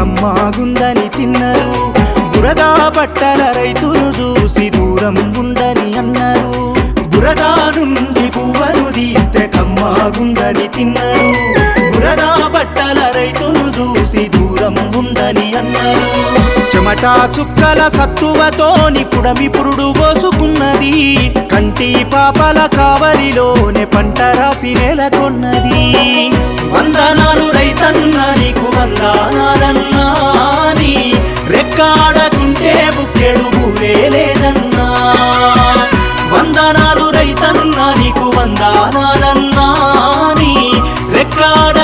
కమ్మాగుందని తిన్నరు బురదా బట్టల రైతును చూసి దూరం ఉందని అన్నారు బురదా నుండి పువ్వను తీస్తే కమ్మాగుందని తిన్నరు బురదా బట్టల రైతును చూసి దూరం ఉందని అన్నారు చెమటా చుక్కల సత్తువతోని పుడమి పురుడు పోసుకున్నది కంటి పాపల కావలిలోనే పంట రాసి నెలకొన్నది వందనాలు రైతన్న నీకు వందనాలన్నా నీ రెక్కాడకుంటే బుక్కెడు భూవే లేదన్నా వందనాలు రైతన్న నీకు వందనాలన్నా నీ రెక్కాడ